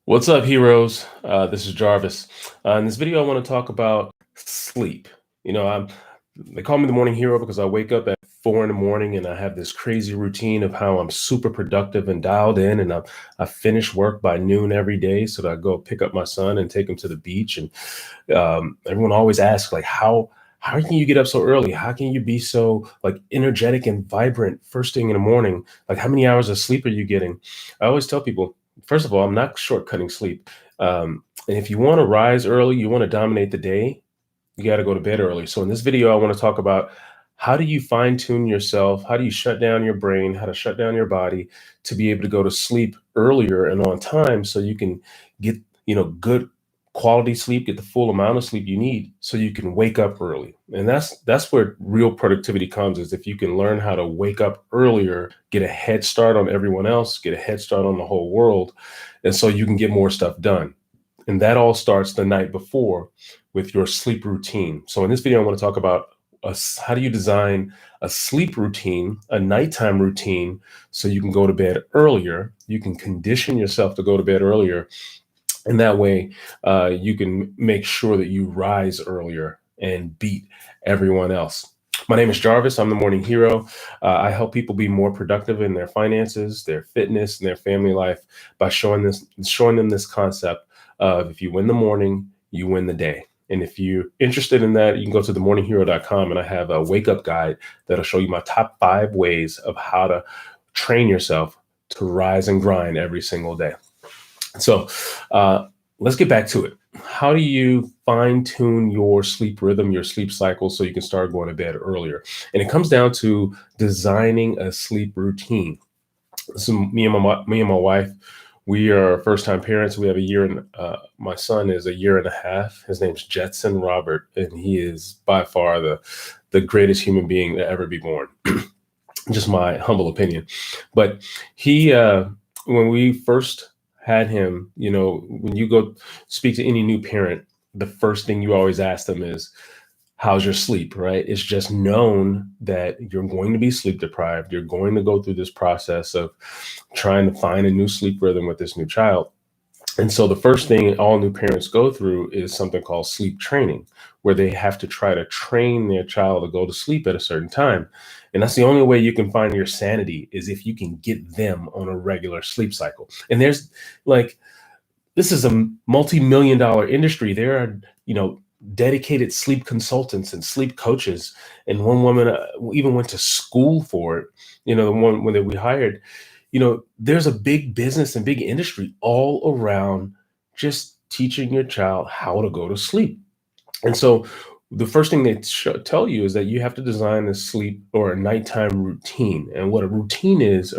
What's up, heroes? This is Jarvis. In this video, I want to talk about sleep. You know, I'm they call me the morning hero because I wake up at 4 in the morning and I have this crazy routine of how I'm super productive and dialed in, and I finish work by noon every day so that I go pick up my son and take him to the beach. And everyone always asks, like, how can you get up so early? How can you be so like energetic and vibrant first thing in the morning? Like, how many hours of sleep are you getting? I always tell people, first of all, I'm not shortcutting sleep. And if you want to rise early, you want to dominate the day, you got to go to bed early. So in this video, I want to talk about how do you fine tune yourself? How do you shut down your brain? How to shut down your body to be able to go to sleep earlier and on time so you can get, good quality sleep, get the full amount of sleep you need so you can wake up early. And that's where real productivity comes, is if you can learn how to wake up earlier, get a head start on everyone else, get a head start on the whole world, and so you can get more stuff done. And that all starts the night before with your sleep routine. So in this video, I want to talk about how do you design a sleep routine, a nighttime routine, so you can go to bed earlier. You can condition yourself to go to bed earlier, and that way you can make sure that you rise earlier and beat everyone else. My name is Jarvis. I'm the morning hero. I help people be more productive in their finances, their fitness, and their family life by showing them this concept of, if you win the morning, you win the day. And if you're interested in that, you can go to themorninghero.com, and I have a wake up guide that'll show you my top 5 ways of how to train yourself to rise and grind every single day. So let's get back to it. How do you fine tune your sleep rhythm, your sleep cycle, so you can start going to bed earlier? And it comes down to designing a sleep routine. So me and my wife, we are first time parents. We have a year, and my son is a year and a half. His name's Jetson Robert, and he is by far the greatest human being to ever be born. Just my humble opinion. But he, when we first had him, when you go speak to any new parent, the first thing you always ask them is, how's your sleep, right? It's just known that you're going to be sleep deprived. You're going to go through this process of trying to find a new sleep rhythm with this new child. And so the first thing all new parents go through is something called sleep training, where they have to try to train their child to go to sleep at a certain time. And that's the only way you can find your sanity, is if you can get them on a regular sleep cycle. And there's like, this is a multi-million dollar industry. There are, dedicated sleep consultants and sleep coaches. And one woman even went to school for it. The one when we hired, there's a big business and big industry all around just teaching your child how to go to sleep. And so the first thing they tell you is that you have to design a sleep or a nighttime routine. And what a routine is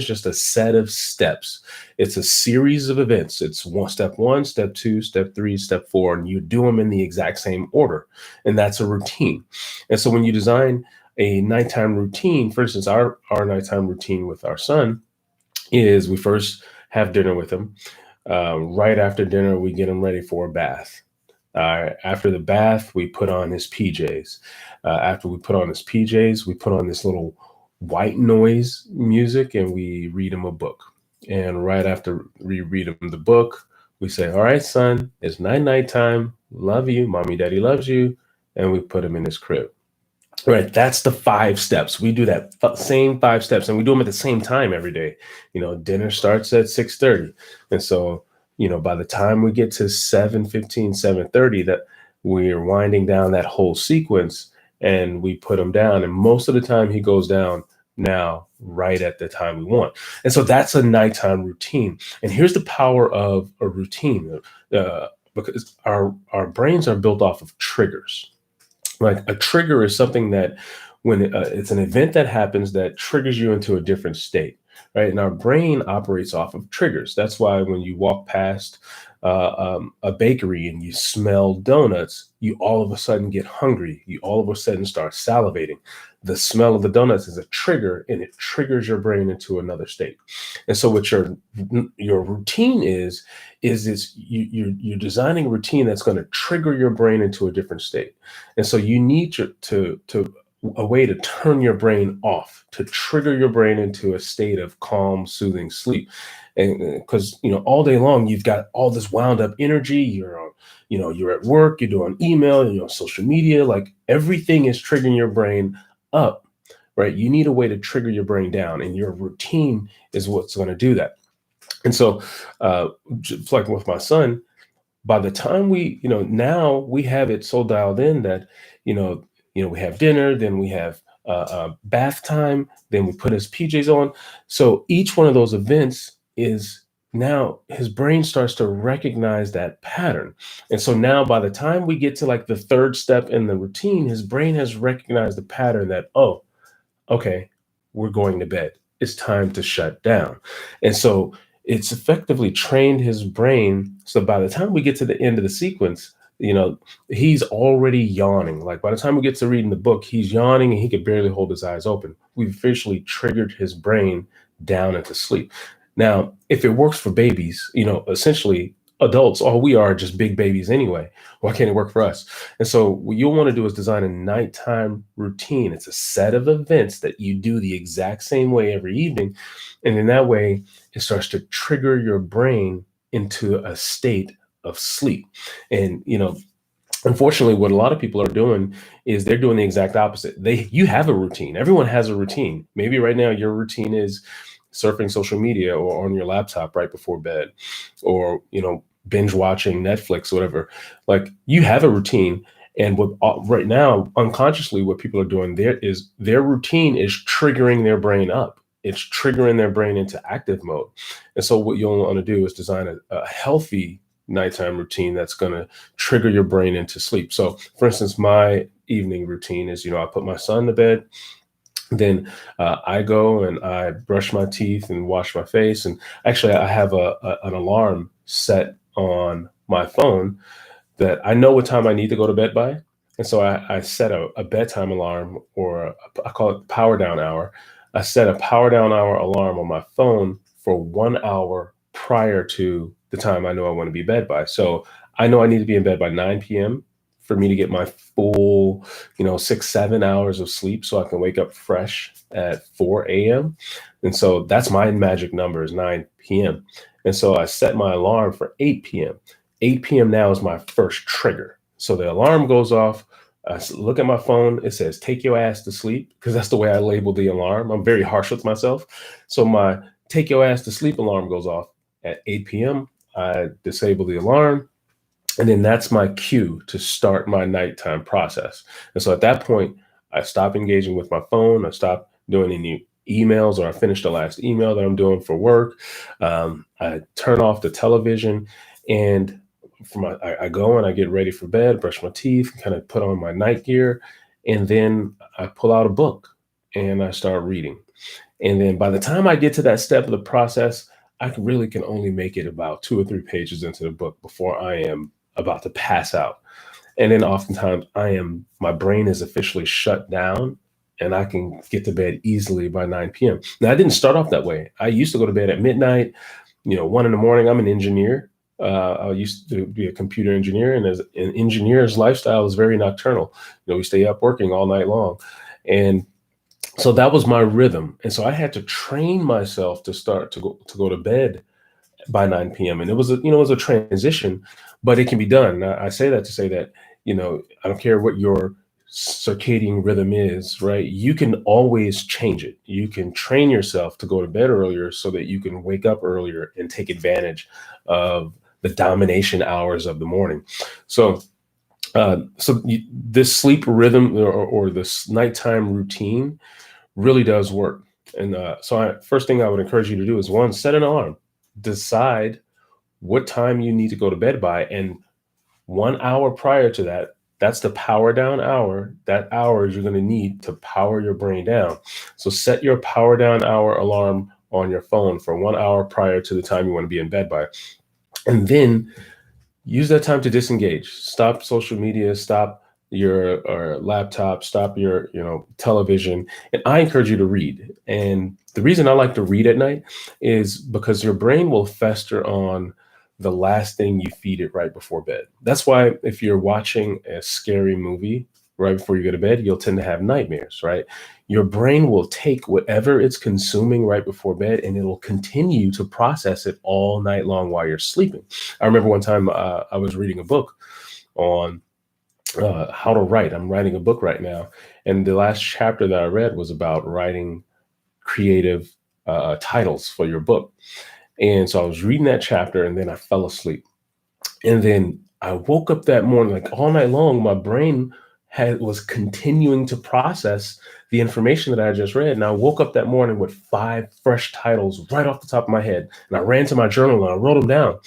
just a set of steps. It's a series of events. It's step one, step two, step three, step four, and you do them in the exact same order. And that's a routine. And so when you design a nighttime routine, for instance, our nighttime routine with our son is, we first have dinner with him. Right after dinner, we get him ready for a bath. After the bath, we put on his PJs. After we put on his PJs, we put on this little white noise music, and we read him a book. And right after we read him the book, we say, all right, son, it's night time. Love you. Mommy, daddy loves you. And we put him in his crib. Right. That's the 5 steps. We do that same 5 steps, and we do them at the same time every day. Dinner starts at 6:30. And so, by the time we get to 7:15, 7:30, that we're winding down that whole sequence, and we put him down. And most of the time he goes down now right at the time we want. And so that's a nighttime routine. And here's the power of a routine, because our brains are built off of triggers. Like, a trigger is something that, when it's an event that happens that triggers you into a different state, right? And our brain operates off of triggers. That's why when you walk past a bakery and you smell donuts, you all of a sudden get hungry. You all of a sudden start salivating. The smell of the donuts is a trigger, and it triggers your brain into another state. And so what your routine is you're designing a routine that's going to trigger your brain into a different state. And so you need to a way to turn your brain off, to trigger your brain into a state of calm, soothing sleep. And because, all day long, you've got all this wound up energy. You're on, you're at work, you're doing email, social media, like everything is triggering your brain up, right? You need a way to trigger your brain down, and your routine is what's going to do that. And so, just like with my son, by the time now we have it so dialed in that, we have dinner, then we have bath time, then we put his PJs on. So each one of those events is now his brain starts to recognize that pattern. And so now by the time we get to like the third step in the routine, his brain has recognized the pattern that, oh, okay, we're going to bed. It's time to shut down. And so it's effectively trained his brain. So by the time we get to the end of the sequence, he's already yawning. Like by the time we get to reading the book, he's yawning and he could barely hold his eyes open. We've officially triggered his brain down into sleep. Now, if it works for babies, essentially adults, all we are just big babies anyway. Why can't it work for us? And so what you'll want to do is design a nighttime routine. It's a set of events that you do the exact same way every evening. And in that way, it starts to trigger your brain into a state of sleep. And, unfortunately, what a lot of people are doing is they're doing the exact opposite. You have a routine. Everyone has a routine. Maybe right now your routine is surfing social media or on your laptop right before bed, or, binge watching Netflix, whatever. Like you have a routine. And right now, unconsciously, what people are doing their routine is triggering their brain up. It's triggering their brain into active mode. And so what you'll want to do is design a healthy nighttime routine that's going to trigger your brain into sleep. So for instance, my evening routine is, I put my son to bed, then I go and I brush my teeth and wash my face. And actually I have an alarm set on my phone that I know what time I need to go to bed by. And so I set a bedtime alarm, or I call it power down hour. I set a power down hour alarm on my phone for 1 hour prior to the time I know I want to be in bed by. So I know I need to be in bed by 9 p.m. for me to get my full, 6-7 hours of sleep so I can wake up fresh at 4 a.m. And so that's my magic number, is 9 p.m. And so I set my alarm for 8 p.m. 8 p.m. now is my first trigger. So the alarm goes off. I look at my phone. It says, take your ass to sleep, because that's the way I label the alarm. I'm very harsh with myself. So my take your ass to sleep alarm goes off at 8 p.m. I disable the alarm. And then that's my cue to start my nighttime process. And so at that point, I stop engaging with my phone. I stop doing any emails, or I finish the last email that I'm doing for work. I turn off the television, and I go and I get ready for bed, brush my teeth, kind of put on my night gear, and then I pull out a book and I start reading. And then by the time I get to that step of the process, I really can only make it about 2 or 3 pages into the book before I am about to pass out. And then oftentimes my brain is officially shut down, and I can get to bed easily by 9 p.m. Now, I didn't start off that way. I used to go to bed at midnight, 1 a.m. I'm an engineer. I used to be a computer engineer, and as an engineer's lifestyle is very nocturnal. We stay up working all night long. And so that was my rhythm. And so I had to train myself to start to go to bed by 9 p.m. And it was a transition, but it can be done. I say that to say that, I don't care what your circadian rhythm is, right? You can always change it. You can train yourself to go to bed earlier so that you can wake up earlier and take advantage of the domination hours of the morning. So this sleep rhythm, or this nighttime routine, really does work. And first thing I would encourage you to do is, 1, set an alarm. Decide what time you need to go to bed by, and 1 hour prior to that, that's the power down hour. That hour you're going to need to power your brain down. So set your power down hour alarm on your phone for 1 hour prior to the time you want to be in bed by. And then use that time to disengage. Stop social media, stop your laptop, stop your television. And I encourage you to read. And the reason I like to read at night is because your brain will fester on the last thing you feed it right before bed. That's why if you're watching a scary movie, right before you go to bed, you'll tend to have nightmares, right? Your brain will take whatever it's consuming right before bed and it'll continue to process it all night long while you're sleeping. I remember one time I was reading a book on how to write. I'm writing a book right now. And the last chapter that I read was about writing creative titles for your book. And so I was reading that chapter and then I fell asleep. And then I woke up that morning, like all night long, my brain was continuing to process the information that I just read. And I woke up that morning with 5 fresh titles right off the top of my head. And I ran to my journal and I wrote them down.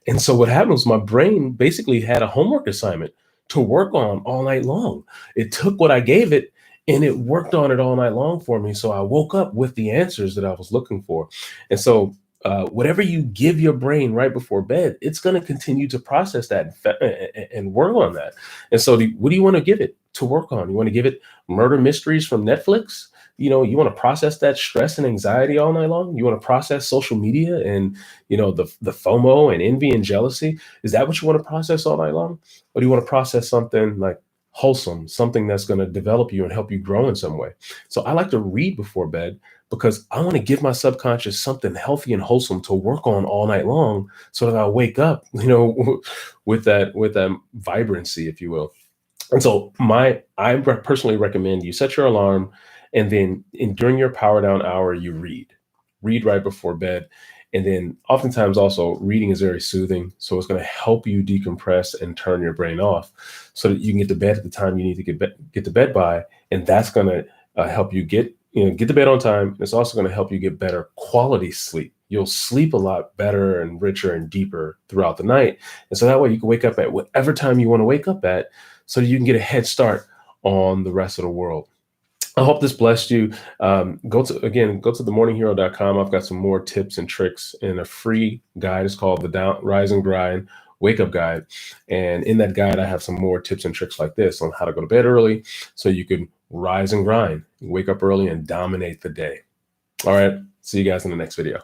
And so what happened was my brain basically had a homework assignment to work on all night long. It took what I gave it and it worked on it all night long for me. So I woke up with the answers that I was looking for. And so whatever you give your brain right before bed, it's going to continue to process that and work on that. And so, what do you want to give it to work on? You want to give it murder mysteries from Netflix? You want to process that stress and anxiety all night long. You want to process social media and the FOMO and envy and jealousy. Is that what you want to process all night long, or do you want to process something like wholesome, something that's going to develop you and help you grow in some way? So I like to read before bed because I want to give my subconscious something healthy and wholesome to work on all night long so that I wake up, with that vibrancy, if you will. And so personally recommend you set your alarm and then during your power down hour, you read right before bed. And then oftentimes also reading is very soothing. So it's going to help you decompress and turn your brain off so that you can get to bed at the time you need to get to bed by. And that's going to help you get to bed on time. It's also going to help you get better quality sleep. You'll sleep a lot better and richer and deeper throughout the night. And so that way you can wake up at whatever time you want to wake up at so that you can get a head start on the rest of the world. I hope this blessed you. Go to themorninghero.com. I've got some more tips and tricks in a free guide. It's called the Rise and Grind Wake Up Guide. And in that guide, I have some more tips and tricks like this on how to go to bed early so you can rise and grind, wake up early and dominate the day. All right. See you guys in the next video.